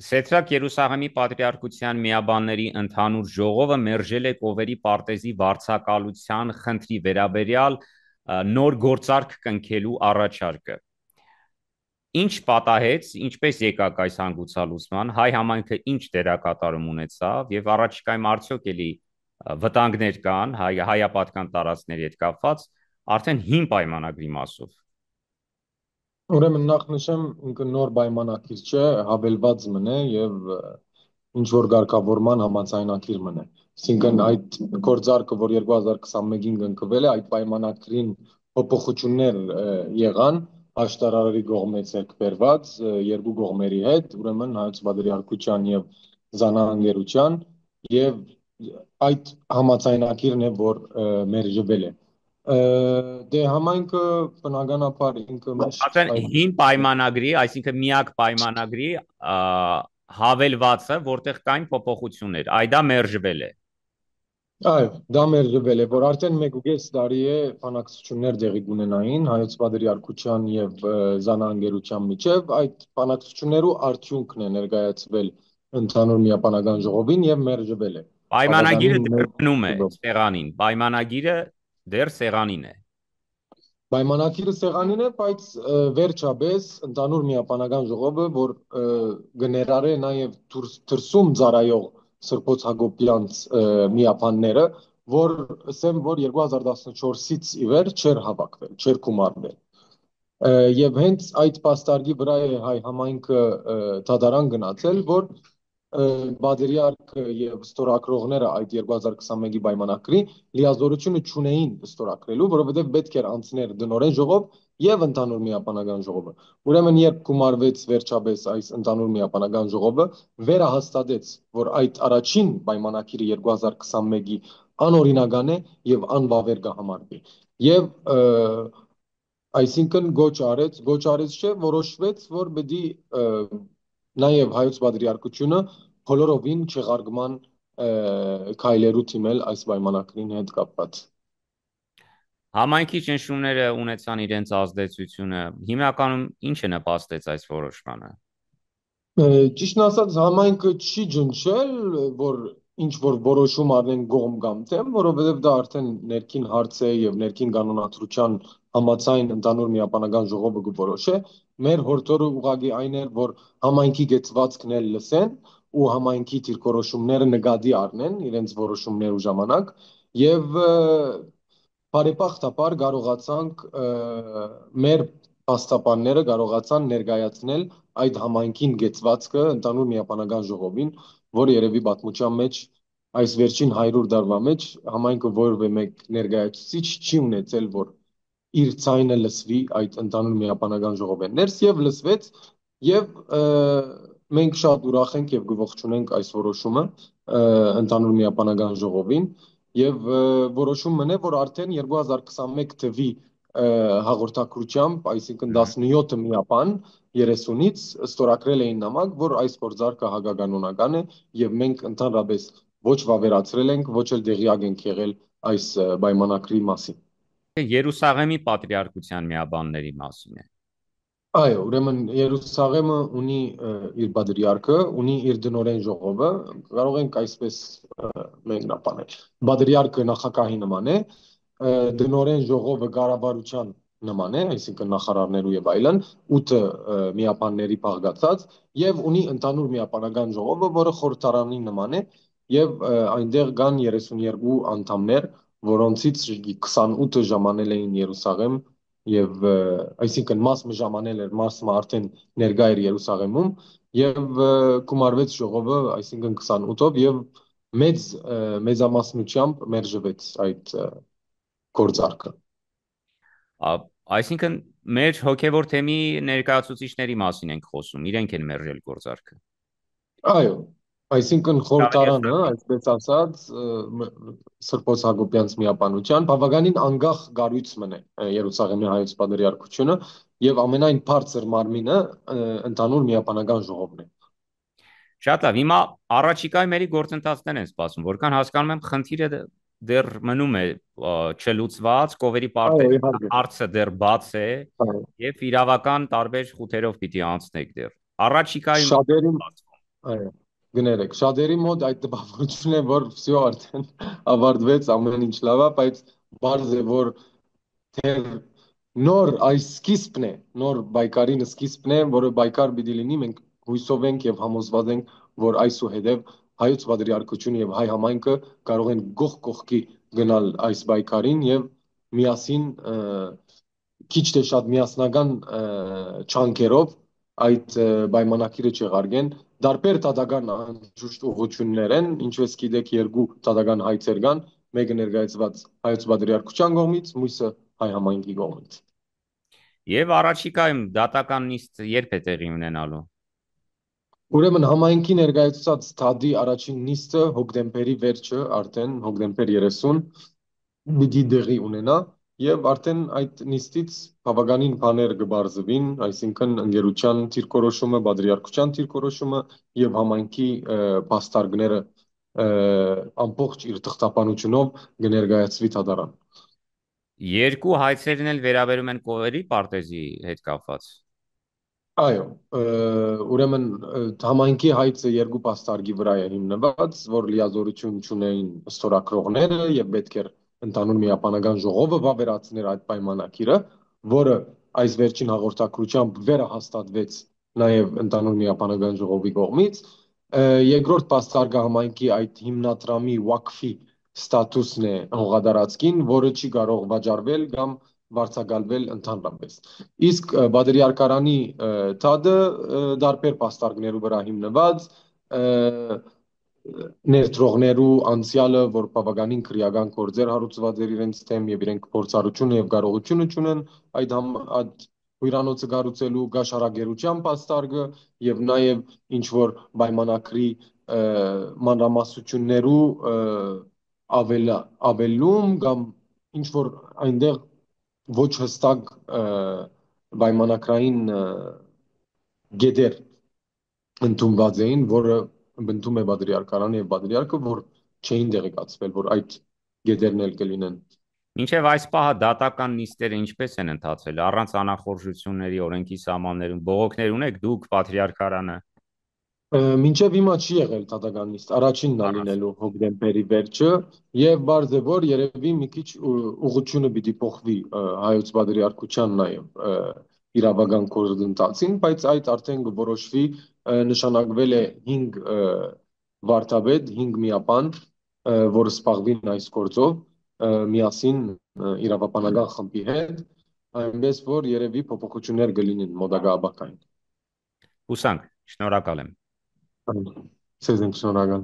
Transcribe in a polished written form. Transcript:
Սեթրակ Երուսաղեմի պատրիարքության միաբանների ընդհանուր ժողովը մերժել է Կովերի պարտեզի վարձակալության խնդրի վերաբերյալ նոր գործարք կնքելու առաջարկը։ Ինչ պատահեց, ինչպես եկաք այս հանգուցալուծման, հայ համայնքը ինչ դերակատարում ունեցավ եւ առաջիկայում արդյոք էլի վտանգներ կան հայապատկան տարածքների հետ կապված արդեն հին պայմանագրի մասով։ Ուրեմն նախ նշեմ, ինքը նոր պայմանագիր չէ, հավելված մնե եւ ինչ որ ղեկավարման համաձայնագիր մնե։ Այսինքն այդ գործարքը, որ 2021-ին կնքվել է, այդ պայմանագրին փոփոխություններ եղան աշտարարի կողմից եկբերված երկու կողմերի հետ, ուրեմն հայոց պատրիարքության եւ զանաղանգերության եւ այդ համաձայնագիրն է, որ մերժվել է։ Դե համայնքը բնականաբար ինքը միշտ Արդեն հին պայմանագրի, այսինքն միակ պայմանագրի հավելվածը, որտեղ կային փոփոխություններ, այ դա մերժվել է։ այո, դա մերժվել է, որ արդեն 1.5 տարի է բանակցություններ տեղի կունենային հայոց պատրիարքության եւ զանաղանգերության միջև, այդ բանակցություններու արդյունքն է ներկայացվել ընդհանուր միապանական ժողովին եւ մերժվել է։ Պայմանագիրը Բավականին դեռ մեծ մնում է թվով։ սեղանին, պայմանագիրը դեռ սեղանին է։ Պայմանագիրը սեղանին է, բայց վերջապես ընդհանուր միապանական ժողովը, որ կներառե նաև դրսում ծառայող Սրբոց Հակոբյանց միապանները, որ ասեմ, որ 2014-ից ի վեր չէր հավաքվել, չէր գումարվել։ Եվ հենց այդ պաստարկի վրա է հայ համայնքը դատարան գնացել, որ բادرիարքը եւ ստորագրողները այդ 2021-ի պայմանագրի լիազորությունը չունեին ստորագրելու, որովհետեւ պետք էր անցներ դնորեն ժողով եւ ընդհանուր միապանական ժողովը։ Ուրեմն երբ գումարվեց վերջապես այս ընդհանուր միապանական ժողովը, վերահաստատեց, որ այդ առաջին պայմանագիրը 2021-ի անօրինական է եւ անվավեր կհամարվի։ Եվ այսինքն գոչ արեց չէ, որոշվեց, որ պետք է նաև հայոց պատրիարքությունը բոլորովին չեղարկման քայլերու թիմել այս պայմանագրին հետ կապված։ Համայնքի ճնշումները ունեցան իրենց ազդեցությունը, հիմնականում ինչը նպաստեց այս որոշմանը։ Ճիշտն ասած, համայնքը չի ջնջել, որ ինչ որ որոշում առնեն կողմ կամ դեմ, որովհետև դա արդեն ներքին հարց է եւ ներքին կանոնադրության համաձայն ընդհանուր միապանական ժողովը կորոշե։ Մեր հորդորը ուղղակի այն էր, որ համայնքի գծվածքն էլ լսեն ու համայնքի դիրքորոշումները նկատի առնեն իրենց որոշումներու ժամանակ եւ բարեբախտաբար կարողացանք մեր փաստաբանները կարողացան ներկայացնել այդ համայնքին գծվածքը ընդհանուր միապանական ժողովին, որ երևի պատմության մեջ այս վերջին 100 տարվա մեջ համայնքը որևէ մեկ ներկայացուցիչ չի ունեցել, որ իր ցայնը լսվի այդ ընդհանուր միապանական ժողովեն ներս եւ լսվեց եւ մենք շատ ուրախ ենք եւ գողջունենք այս որոշումը ընդհանուր միապանական ժողովին եւ որոշում մնե որ արդեն 2021 թվի հաղորդակցությամբ, այսինքն 17 միապան 30-ից ստորագրել էին նամակ, որ այս գործարքը հագագանոնական է եւ մենք ընդհանրապես ոչ վավերացրել ենք, ոչ էլ դեղյակ ենք եղել այս պայմանագրի մասին։ Երուսաղեմի պատրիարքության միաբանների մասին է։ Այո, ուրեմն Երուսաղեմը ունի իր բادرիարքը, ունի իր դնորեն ժողովը, կարող ենք այսպես մեկնաբանել։ Բادرիարքը նախագահի նման է, դնորեն ժողովը կառավարության նման է, այսինքն նախարարներու եւ այլն, 8 միապանների բաղկացած եւ ունի ընդհանուր միապանական ժողովը, որը խորհրդարանի նման է եւ այնտեղ կան 32 անդամներ, որոնցից 28-ը ժամանել էին Երուսաղեմ եւ այսինքն մասը ժամանել էր, մասը արդեն ներկա էր Երուսաղեմում եւ գումարվեց ժողովը, այսինքն 28-ով եւ մեծամասնությամբ մերժվեց այդ գործարքը։ Այսինքն մեր հոգևոր թեմի ներկայացուցիչների մասին ենք խոսում, իրենք են մերժել գործարքը։ Այո, այսինքն խորհրդարանը, այսպես ասած, Սրբոց Հակոբյանց միապանության բավականին անկախ գառույց մնե Երուսաղեմի հայոց պատրիարքությունը եւ ամենայն բարձր մարմինը ընդհանուր միապանական ժողովն է։ Շատ լավ, հիմա առաջիկայում մերի գործընթացներ են սպասում, որքան հասկանում եմ, խնդիրը դեռ մնում է չլուծված, Կովերի Այո, պարտեզի իհարկե։ հարցը դեռ բաց է Այո։ եւ իրավական տարբեր խութերով պիտի անցնեք դեռ։ Առաջիկայում ինչ Շատերին սպասվում։ Այո, գներեք։ Շատերի մոտ այդ տպավորությունն է, որ վсё արդեն ավարտվեց, ամեն ինչ լավ է, բայց բարձ է, որ թեր նոր այս սկիզբն է, նոր բայկարին սկիզբն է, որը բայկար պիտի լինի, մենք հույսով ենք եւ համոզված ենք, որ այսուհետև հայոց պատրիարքությունը եւ հայ համայնքը կարող են գող կողքի գնալ այս բայկարին եւ միասին քիչ թե շատ միասնական չանքերով այդ պայմանակիրը չեղարկեն դարբեր դատական անշուշտ ուղղություններ են ինչպես գիտեք երկու դատական հայցեր կան մեկը ներկայացված հայոց պատրիարքության կողմից մյուսը հայ համայնքի կողմից Եվ առաջիկայում դատական նիստ երբ է տեղի ունենալու։ ուրեմն համայնքի ներկայացված դատի առաջին նիստը հոկտեմբերի վերջը արդեն հոկտեմբեր 30 պիտի դեղի ունենա եւ արդեն այդ նիստից բավականին բաներ կբարձվին, այսինքն ընկերության դիրքորոշումը, պատրիարքության դիրքորոշումը եւ համայնքի փաստարկները ամբողջ իր թղթապանությունով կներկայացվի դատարան։ Երկու հայցերն էլ վերաբերում են կովերի պարտեզի հետ կապված։ Այո, ուրեմն համայնքի հայցը երկու պաստարկի վրա է հիմնված, որ լիազորություն ունեին ստորագրողները եւ պետք էր ընդհանուր միապանական ժողովը վավերացներ այդ պայմանակիրը, որը այս վերջին հաղորդակցությամբ վերահաստատվեց նաեւ ընդհանուր միապանական ժողովի կողմից։ Երկրորդ պաստարկը համայնքի այդ հիմնադրամի Waqf-ի ստատուսն է հողադարածքին, որը չի կարող վաճառվել կամ վարձակալվել ընդհանրապես։ Իսկ Բادرիարքարանի թադը դարբեր պաստարկներու վրա հիմնված ներդրողներու անցյալը, որ բավականին քրեական գործեր հարուցված էր իրենց թեմ եւ իրենք փորձառությունը եւ կարողությունը ունեն այդ հյուրանոցը կառուցելու գաշարագերության պաստարկը եւ նաեւ ինչ որ պայմանակրի մանրամասնություններու ավելում կամ ինչ որ այնտեղ ոչ հստակ պայմանակրային գեդեր ընդունված էին, որը ընդում է Բادرիարքարանը եւ Բادرիարքը, որ չէին տեղեկացվել, որ այդ գեդերն էլ կլինեն։ Մինչև այս պահը դատական նիստերը ինչպես են ընթացել, առանց անախորժությունների օրենքի սահմաններում, բողոքներ ունեք դուք պատրիարքարանը։ Մինչև հիմա չի եղել դատականիստ, առաջինն է Առանց։ լինելու հոկտեմբերի վերջը եւ բարձ է որ երևի մի քիչ ուղղությունը պիտի փոխվի հայոց պատրիարքության նաեւ իրավական գործընթացին, բայց այդ արդեն կորոշվի նշանակվել է 5 վարդապետ, 5 միապան, որ սպաղվին այս գործով միասին իրավապանական խմբի հետ, այնպես որ երևի փոփոխություններ կլինեն մոտակա ապագային։ Հուսանք, շնորհակալ եմ։ Ցեզ ենք շնորհակալ։